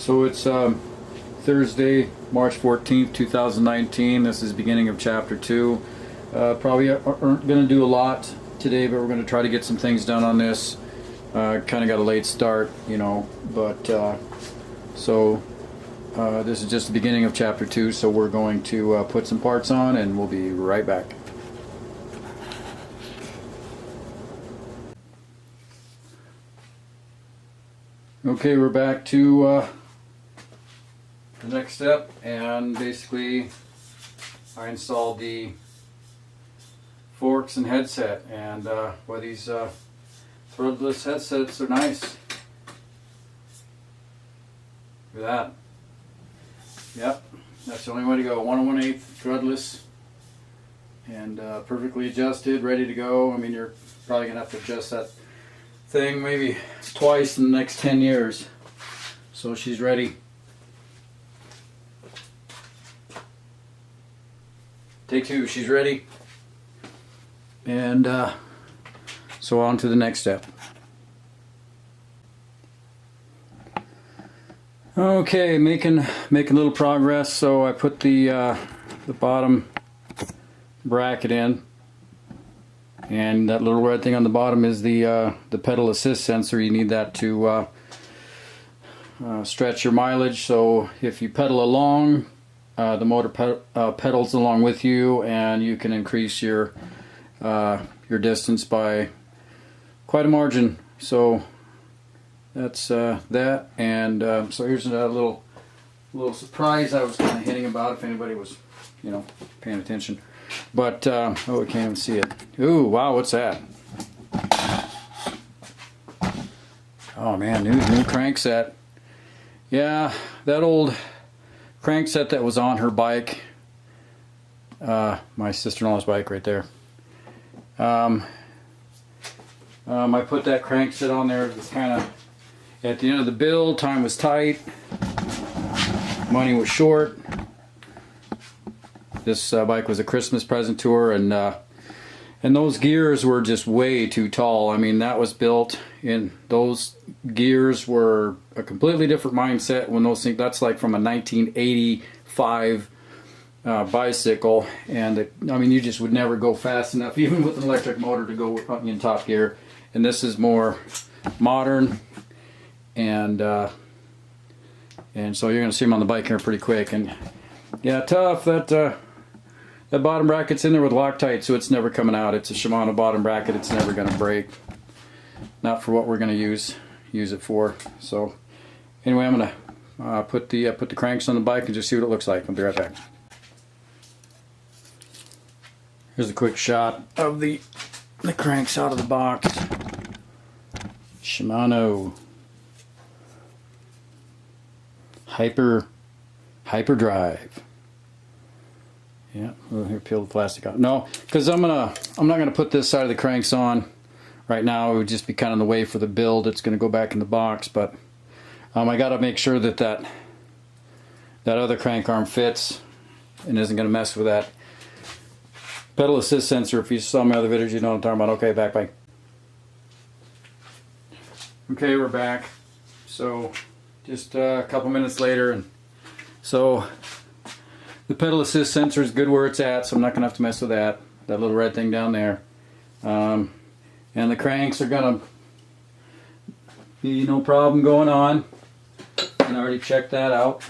So it's Thursday, March 14th, 2019. This is beginning of chapter 2. Probably aren't going to do a lot today, but we're going to try to get some things done on this. Kind of got a late start, you know, but this is just the beginning of chapter 2, so we're going to put some parts on and we'll be right back. Okay, we're back to the next step, and basically I installed the forks and headset, and boy, these threadless headsets are nice. Look at that. Yep, that's the only way to go. 1 1/8 threadless and perfectly adjusted, ready to go. I mean, you're probably gonna have to adjust that thing maybe twice in the next 10 years. So she's ready. Take 2, she's ready. And so on to the next step. Okay, making a little progress. So I put the bottom bracket in, and that little red thing on the bottom is the pedal assist sensor. You need that to stretch your mileage. So if you pedal along, the motor pedals along with you, and you can increase your distance by quite a margin. So that's that. And so here's a little surprise I was kind of hinting about if anybody was, you know, paying attention. But oh, we can't even see it. Ooh, wow, what's that? Oh man, new crankset. Yeah, that old crankset that was on her bike, my sister-in-law's bike right there. I put that crankset on there. It was kind of at the end of the build. Time was tight. Money was short. This bike was a Christmas present to her, and those gears were just way too tall. I mean, that was built in, those gears were a completely different mindset when those things, that's like from a 1985 bicycle, and I mean, you just would never go fast enough, even with an electric motor, to go in top gear. And this is more modern, and so you're going to see them on the bike here pretty quick. And yeah, tough. That bottom bracket's in there with Loctite, so it's never coming out. It's a Shimano bottom bracket. It's never going to break. Not for what we're going to use it for. So anyway, I'm going to put the cranks on the bike and just see what it looks like. I'll be right back. Here's a quick shot of the cranks out of the box. Shimano Hyperdrive. Yeah, we'll here peel the plastic out. No, because I'm not gonna put this side of the cranks on right now. It would just be kind of in the way for the build. It's gonna go back in the box, but I got to make sure that other crank arm fits and isn't gonna mess with that pedal assist sensor. If you saw my other videos, you know what I'm talking about. Okay, bye. Okay, we're back. So just a couple minutes later, and so the pedal assist sensor is good where it's at, so I'm not going to have to mess with that little red thing down there. And the cranks are going to be no problem going on. And I already checked that out.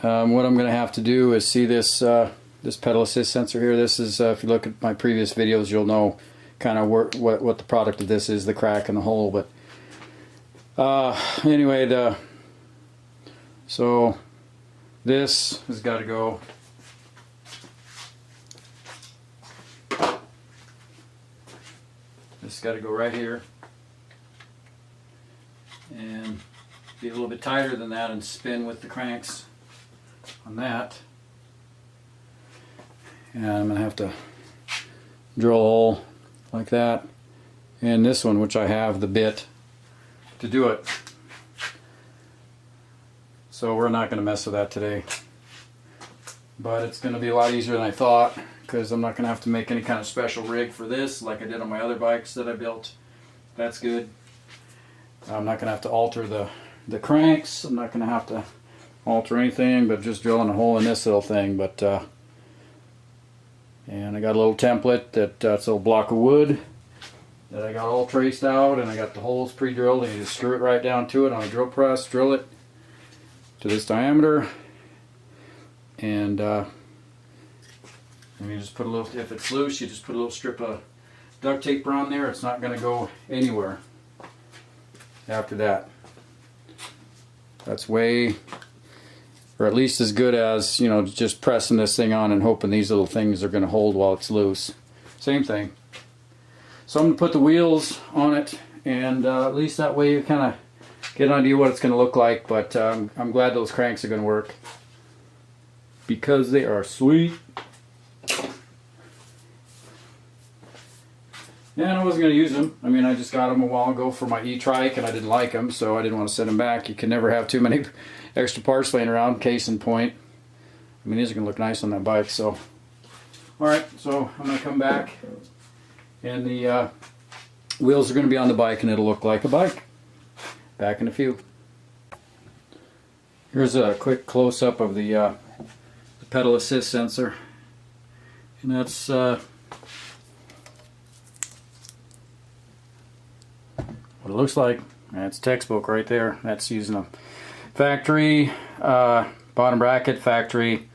What I'm going to have to do is see this pedal assist sensor here. This is, if you look at my previous videos, you'll know kind of what the product of this is, the crack in the hole. But anyway, so this has got to go. This has got to go right here, and be a little bit tighter than that, and spin with the cranks on that. And I'm going to have to drill a hole like that, and this one, which I have the bit to do it. So we're not going to mess with that today. But it's going to be a lot easier than I thought, because I'm not going to have to make any kind of special rig for this like I did on my other bikes that I built. That's good. I'm not going to have to alter the cranks. I'm not going to have to alter anything but just drilling a hole in this little thing. But and I got a little template that's a little block of wood that I got all traced out, and I got the holes pre-drilled, and you just screw it right down to it on a drill press, drill it to this diameter, and you just put a little, if it's loose, you just put a little strip of duct tape around there. It's not going to go anywhere after that. That's way, or at least as good as, you know, just pressing this thing on and hoping these little things are going to hold while it's loose. Same thing. So I'm going to put the wheels on it, and at least that way you kind of get an idea what it's going to look like. But I'm glad those cranks are going to work because they are sweet. Yeah, and I wasn't going to use them. I mean, I just got them a while ago for my e-trike, and I didn't like them, so I didn't want to send them back. You can never have too many extra parts laying around, case in point. I mean, these are going to look nice on that bike, so. Alright, so I'm going to come back, and the wheels are going to be on the bike, and it'll look like a bike. Back in a few. Here's a quick close-up of the pedal assist sensor. And that's what it looks like. That's textbook right there. That's using a factory bottom bracket, factory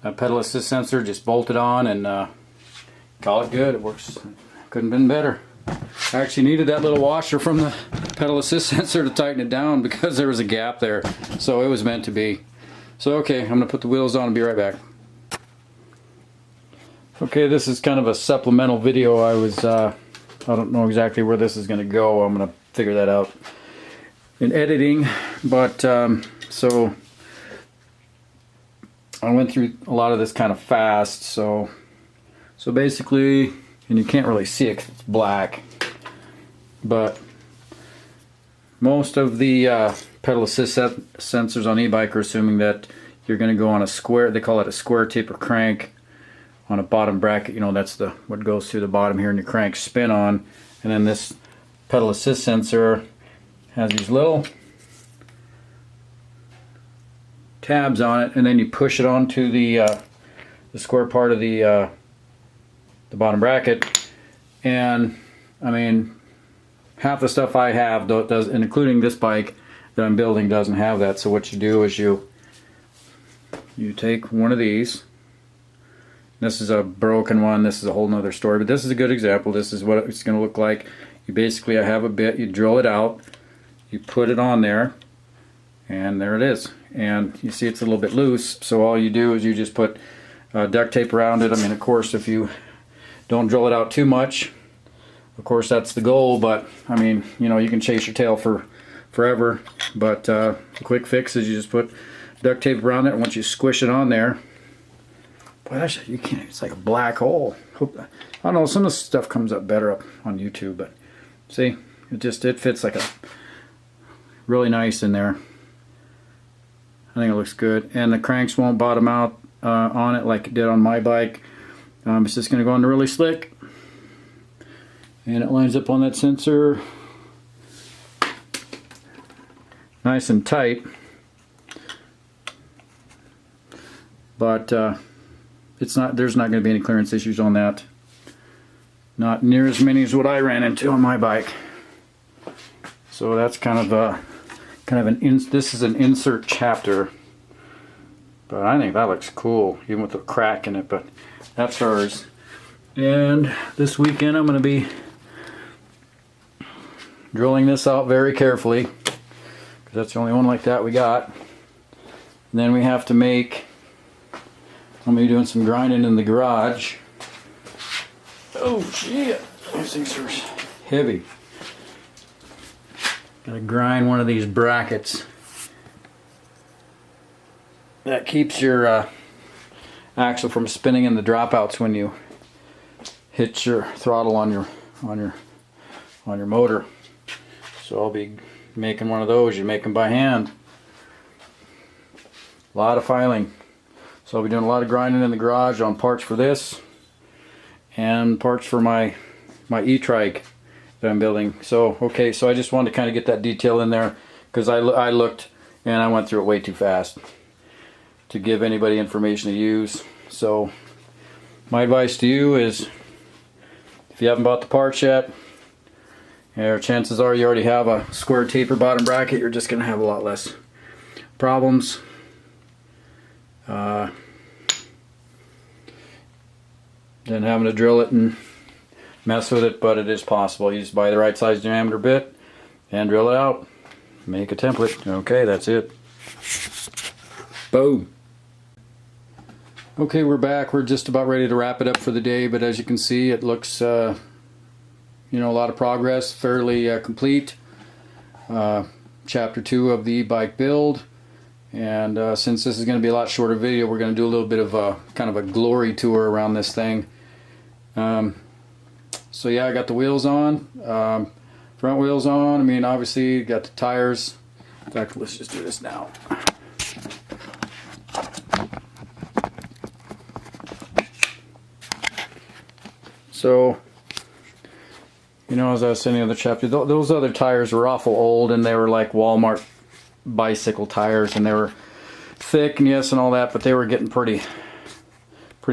pedal assist sensor, just bolted on, and call it good. It works. Couldn't have been better. I actually needed that little washer from the pedal assist sensor to tighten it down because there was a gap there. So it was meant to be. So okay, I'm going to put the wheels on and be right back. Okay, this is kind of a supplemental video. I don't know exactly where this is going to go. I'm going to figure that out in editing. But so I went through a lot of this kind of fast. So basically, and you can't really see it because it's black, but most of the pedal assist sensors on e-bike are assuming that you're going to go on a square, they call it a square taper crank, on a bottom bracket. You know, that's what goes through the bottom here, and your crank spin on. And then this pedal assist sensor has these little tabs on it, and then you push it onto the square part of the bottom bracket. And I mean, half the stuff I have does, and including this bike that I'm building, doesn't have that. So what you do is you take one of these. This is a broken one. This is a whole nother story, but this is a good example. This is what it's going to look like. You basically, I have a bit, you drill it out, you put it on there, and there it is. And you see it's a little bit loose, so all you do is you just put duct tape around it. I mean, of course, if you don't drill it out too much, of course that's the goal, but I mean, you know, you can chase your tail for forever. But the quick fix is you just put duct tape around it, and once you squish it on there, boy, actually, you can't, it's like a black hole. I don't know, some of the stuff comes up better up on YouTube, but see, it fits like a really nice in there. I think it looks good, and the cranks won't bottom out on it like it did on my bike. It's just going to go on the really slick, and it lines up on that sensor nice and tight. But there's not going to be any clearance issues on that. Not near as many as what I ran into on my bike. So that's kind of this is an insert chapter. But I think that looks cool, even with the crack in it. But that's hers. And this weekend I'm going to be drilling this out very carefully, because that's the only one like that we got. And then we have to make, I'm going to be doing some grinding in the garage. Oh shit, these things are heavy. Gotta grind one of these brackets that keeps your axle from spinning in the dropouts when you hit your throttle on your motor. So I'll be making one of those. You make them by hand. A lot of filing. So I'll be doing a lot of grinding in the garage on parts for this. and parts for my e-trike that I'm building. So okay, so I just wanted to kind of get that detail in there, because I looked and I went through it way too fast to give anybody information to use. So my advice to you is, if you haven't bought the parts yet, chances are you already have a square taper bottom bracket. You're just going to have a lot less problems. Than having to drill it and mess with it, but it is possible. You just buy the right size diameter bit and drill it out. Make a template. Okay, that's it. Boom. Okay, we're back. We're just about ready to wrap it up for the day, but as you can see, it looks, you know, a lot of progress, fairly complete. Chapter 2 of the e-bike build. And since this is going to be a lot shorter video, we're going to do a little bit of a kind of a glory tour around this thing. So yeah, I got the wheels on, front wheels on. I mean, obviously got the tires. In fact, let's just do this now. So, you know, as I was saying in the other chapter, those other tires were awful old, and they were like Walmart bicycle tires, and they were thick and yes and all that, but they were getting pretty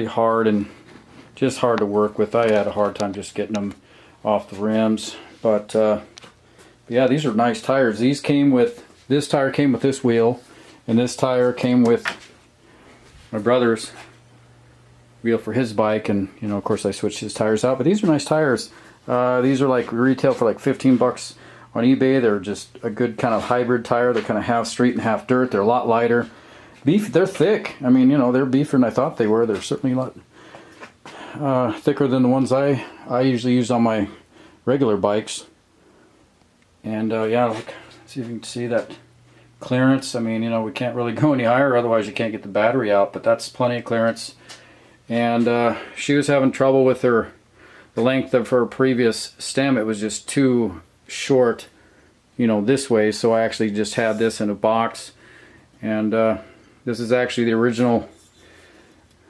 hard and just hard to work with. I had a hard time just getting them off the rims, but yeah, these are nice tires. These came with, this tire came with this wheel, and this tire came with my brother's wheel for his bike, and you know, of course I switched his tires out, but these are nice tires. These are like retail for like 15 bucks on eBay. They're just a good kind of hybrid tire. They're kind of half street and half dirt. They're a lot lighter. They're thick. I mean, you know, they're beefier than I thought they were. They're certainly a lot thicker than the ones I usually use on my regular bikes. And yeah, look, see if you can see that clearance. I mean, you know, we can't really go any higher, otherwise you can't get the battery out, but that's plenty of clearance. And she was having trouble with the length of her previous stem. It was just too short, you know, this way, so I actually just had this in a box. And this is actually the original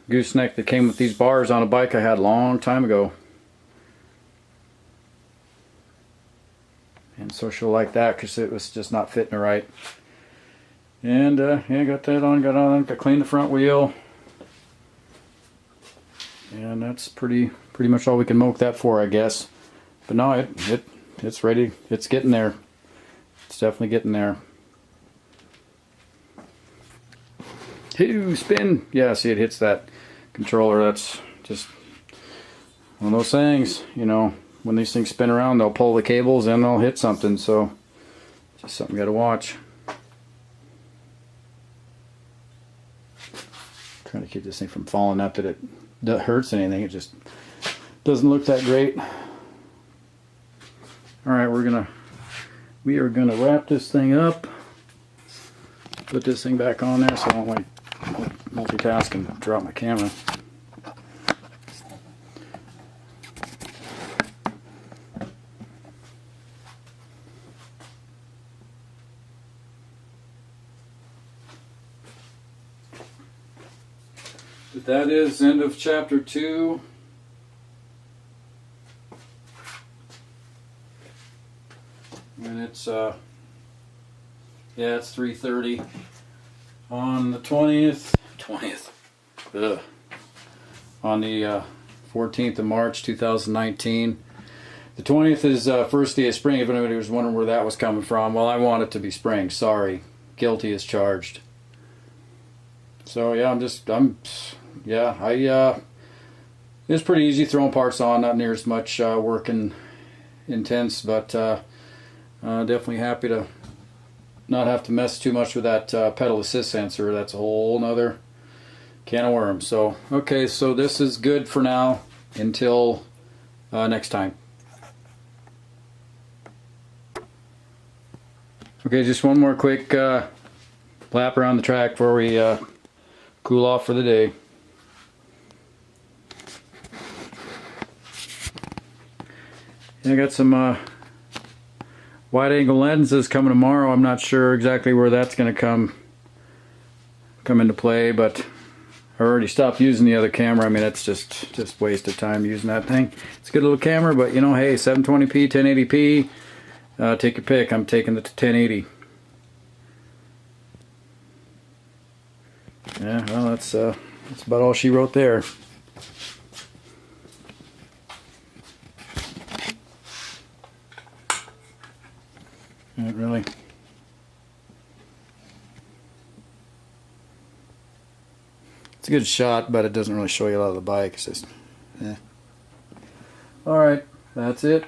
gooseneck that came with these bars on a bike I had a long time ago. And so she'll like that, because it was just not fitting her right. And yeah, got that on, got cleaned the front wheel. And that's pretty much all we can milk that for, I guess. But no, it's ready. It's getting there. It's definitely getting there. Spin. Yeah, see, it hits that controller. That's just one of those things, you know, when these things spin around, they'll pull the cables and they'll hit something. So just something you got to watch. Trying to keep this thing from falling. Not that it hurts anything, it just doesn't look that great. Alright, we are gonna wrap this thing up, put this thing back on there so I don't like multitask and drop my camera. But that is end of chapter 2. And it's yeah, it's 3:30 on the 20th. Ugh. On the 14th of March 2019. The 20th is first day of spring. If anybody was wondering where that was coming from, well, I want it to be spring. Sorry, guilty as charged. So yeah, it's pretty easy throwing parts on, not near as much work and intense, but definitely happy to not have to mess too much with that pedal assist sensor. That's a whole nother can of worms. So okay, so this is good for now until next time. Okay, just one more quick lap around the track before we cool off for the day. I got some wide angle lenses coming tomorrow. I'm not sure exactly where that's going to come into play, but I already stopped using the other camera. I mean, it's just waste of time using that thing. It's a good little camera, but you know, hey, 720p, 1080p, take your pick. I'm taking the 1080. Yeah, well, that's about all she wrote there. Not really. It's a good shot, but it doesn't really show you a lot of the bike. It's just, yeah. All right, that's it.